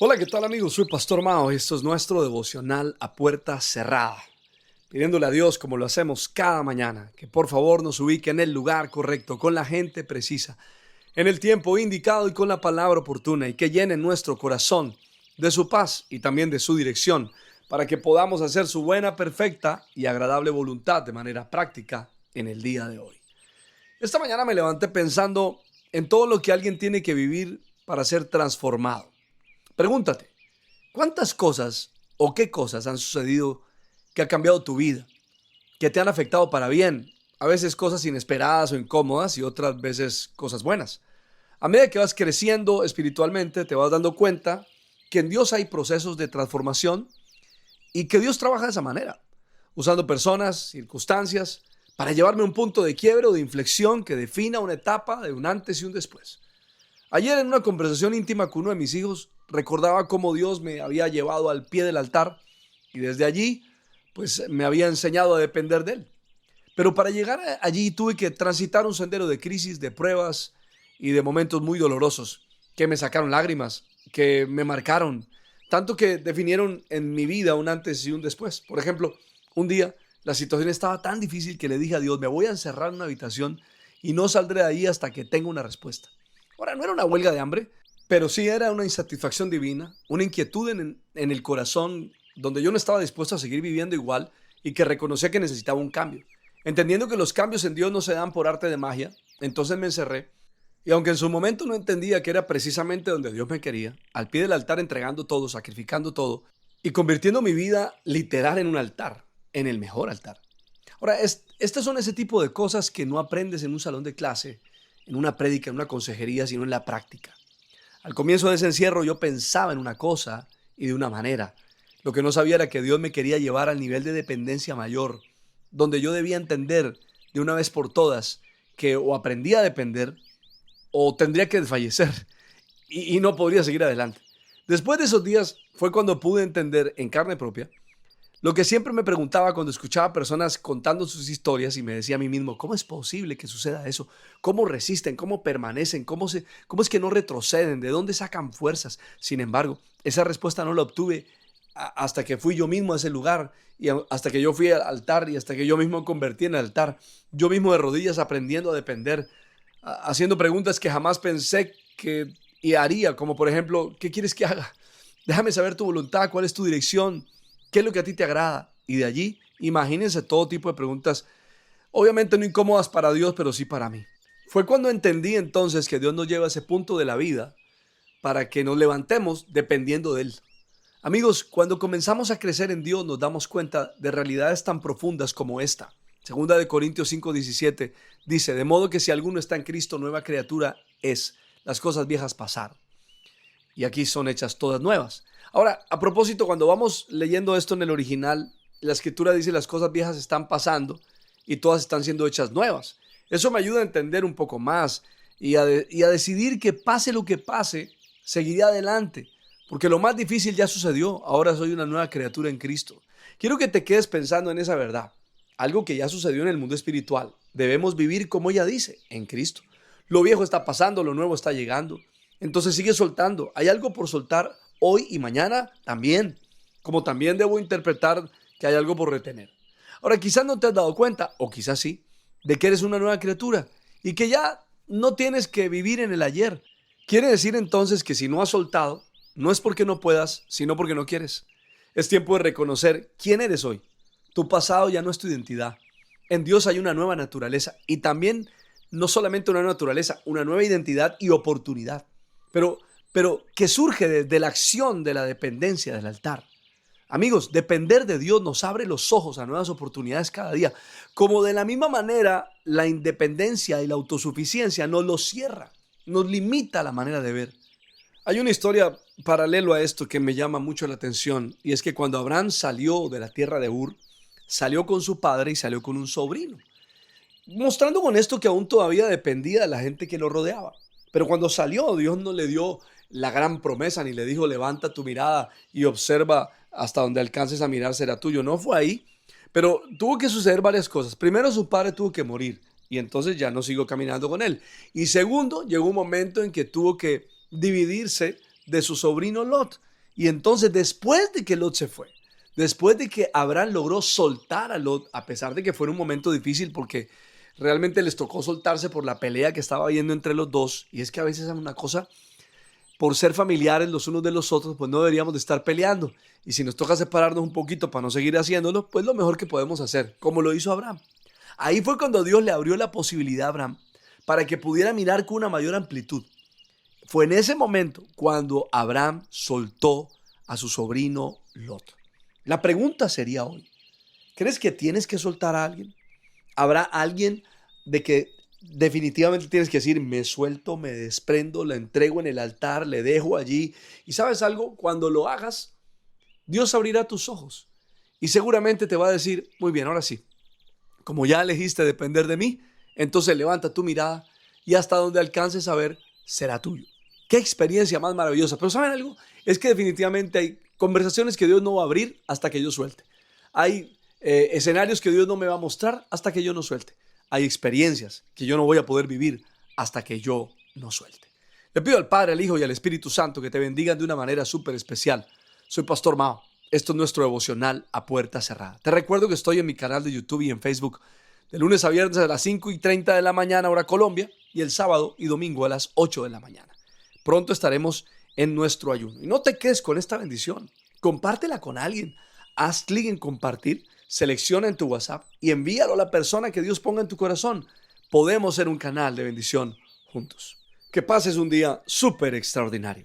Hola, ¿qué tal amigos? Soy Pastor Mao y esto es nuestro devocional a puerta cerrada. Pidiéndole a Dios, como lo hacemos cada mañana, que por favor nos ubique en el lugar correcto, con la gente precisa, en el tiempo indicado y con la palabra oportuna, y que llene nuestro corazón de su paz y también de su dirección, para que podamos hacer su buena, perfecta y agradable voluntad de manera práctica en el día de hoy. Esta mañana me levanté pensando en todo lo que alguien tiene que vivir para ser transformado. Pregúntate, ¿cuántas cosas o qué cosas han sucedido que ha cambiado tu vida, que te han afectado para bien? A veces cosas inesperadas o incómodas y otras veces cosas buenas. A medida que vas creciendo espiritualmente, te vas dando cuenta que en Dios hay procesos de transformación y que Dios trabaja de esa manera, usando personas, circunstancias, para llevarme a un punto de quiebre o de inflexión que defina una etapa de un antes y un después. Ayer en una conversación íntima con uno de mis hijos, recordaba cómo Dios me había llevado al pie del altar y desde allí, pues me había enseñado a depender de Él. Pero para llegar allí tuve que transitar un sendero de crisis, de pruebas y de momentos muy dolorosos que me sacaron lágrimas, que me marcaron, tanto que definieron en mi vida un antes y un después. Por ejemplo, un día la situación estaba tan difícil que le dije a Dios, me voy a encerrar en una habitación y no saldré de ahí hasta que tenga una respuesta. Ahora, no era una huelga de hambre, pero sí era una insatisfacción divina, una inquietud en el corazón donde yo no estaba dispuesto a seguir viviendo igual y que reconocía que necesitaba un cambio. Entendiendo que los cambios en Dios no se dan por arte de magia, entonces me encerré y aunque en su momento no entendía que era precisamente donde Dios me quería, al pie del altar entregando todo, sacrificando todo y convirtiendo mi vida literal en un altar, en el mejor altar. Ahora, estas son ese tipo de cosas que no aprendes en un salón de clase, en una prédica, en una consejería, sino en la práctica. Al comienzo de ese encierro yo pensaba en una cosa y de una manera. Lo que no sabía era que Dios me quería llevar al nivel de dependencia mayor, donde yo debía entender de una vez por todas que o aprendía a depender o tendría que desfallecer y no podría seguir adelante. Después de esos días fue cuando pude entender en carne propia lo que siempre me preguntaba cuando escuchaba personas contando sus historias y me decía a mí mismo, ¿cómo es posible que suceda eso? ¿Cómo resisten? ¿Cómo permanecen? ¿Cómo es que no retroceden? ¿De dónde sacan fuerzas? Sin embargo, esa respuesta no la obtuve hasta que fui yo mismo a ese lugar y hasta que yo fui al altar y hasta que yo mismo me convertí en el altar. Yo mismo de rodillas aprendiendo a depender, haciendo preguntas que jamás pensé que y haría, como por ejemplo, ¿qué quieres que haga? Déjame saber tu voluntad, cuál es tu dirección. ¿Qué es lo que a ti te agrada? Y de allí, imagínense todo tipo de preguntas, obviamente no incómodas para Dios, pero sí para mí. Fue cuando entendí entonces que Dios nos lleva a ese punto de la vida para que nos levantemos dependiendo de Él. Amigos, cuando comenzamos a crecer en Dios nos damos cuenta de realidades tan profundas como esta. Segunda de Corintios 5:17 dice, de modo que si alguno está en Cristo, nueva criatura es. Las cosas viejas pasaron y aquí son hechas todas nuevas. Ahora, a propósito, cuando vamos leyendo esto en el original, la escritura dice las cosas viejas están pasando y todas están siendo hechas nuevas. Eso me ayuda a entender un poco más y a decidir que pase lo que pase, seguiré adelante, porque lo más difícil ya sucedió, ahora soy una nueva criatura en Cristo. Quiero que te quedes pensando en esa verdad, algo que ya sucedió en el mundo espiritual. Debemos vivir como ella dice, en Cristo. Lo viejo está pasando, lo nuevo está llegando. Entonces sigue soltando. Hay algo por soltar hoy y mañana también. Como también debo interpretar que hay algo por retener. Ahora, quizás no te has dado cuenta, o quizás sí, de que eres una nueva criatura y que ya no tienes que vivir en el ayer. Quiere decir entonces que si no has soltado, no es porque no puedas, sino porque no quieres. Es tiempo de reconocer quién eres hoy. Tu pasado ya no es tu identidad. En Dios hay una nueva naturaleza y también no solamente una nueva naturaleza, una nueva identidad y oportunidad. Pero, pero que surge de la acción de la dependencia del altar. Amigos, depender de Dios nos abre los ojos a nuevas oportunidades cada día. Como de la misma manera, la independencia y la autosuficiencia nos lo cierra, nos limita la manera de ver. Hay una historia paralelo a esto que me llama mucho la atención y es que cuando Abraham salió de la tierra de Ur, salió con su padre y salió con un sobrino, mostrando con esto que aún todavía dependía de la gente que lo rodeaba. Pero cuando salió, Dios no le dio la gran promesa ni le dijo levanta tu mirada y observa hasta donde alcances a mirar será tuyo. No fue ahí, pero tuvo que suceder varias cosas. Primero, su padre tuvo que morir y entonces ya no siguió caminando con él. Y segundo, llegó un momento en que tuvo que dividirse de su sobrino Lot. Y entonces después de que Lot se fue, después de que Abraham logró soltar a Lot, a pesar de que fue un momento difícil porque realmente les tocó soltarse por la pelea que estaba habiendo entre los dos, y es que a veces es una cosa, por ser familiares los unos de los otros, pues no deberíamos de estar peleando. Y si nos toca separarnos un poquito para no seguir haciéndolo, pues lo mejor que podemos hacer, como lo hizo Abraham. Ahí fue cuando Dios le abrió la posibilidad a Abraham para que pudiera mirar con una mayor amplitud. Fue en ese momento cuando Abraham soltó a su sobrino Lot. La pregunta sería hoy, ¿crees que tienes que soltar a alguien? ¿Habrá alguien de que definitivamente tienes que decir, me suelto, me desprendo, la entrego en el altar, le dejo allí? Y sabes algo, cuando lo hagas, Dios abrirá tus ojos y seguramente te va a decir, muy bien, ahora sí, como ya elegiste depender de mí, entonces levanta tu mirada y hasta donde alcances a ver, será tuyo. Qué experiencia más maravillosa. Pero ¿saben algo? Es que definitivamente hay conversaciones que Dios no va a abrir hasta que yo suelte. Hay escenarios que Dios no me va a mostrar hasta que yo no suelte. Hay experiencias que yo no voy a poder vivir hasta que yo no suelte. Le pido al Padre, al Hijo y al Espíritu Santo que te bendigan de una manera súper especial. Soy Pastor Mao. Esto es nuestro devocional a puerta cerrada. Te recuerdo que estoy en mi canal de YouTube y en Facebook de lunes a viernes a las 5:30 de la mañana, hora Colombia, y el sábado y domingo a las 8 de la mañana. Pronto estaremos en nuestro ayuno. Y no te quedes con esta bendición. Compártela con alguien. Haz clic en compartir, selecciona en tu WhatsApp y envíalo a la persona que Dios ponga en tu corazón. Podemos ser un canal de bendición juntos. Que pases un día súper extraordinario.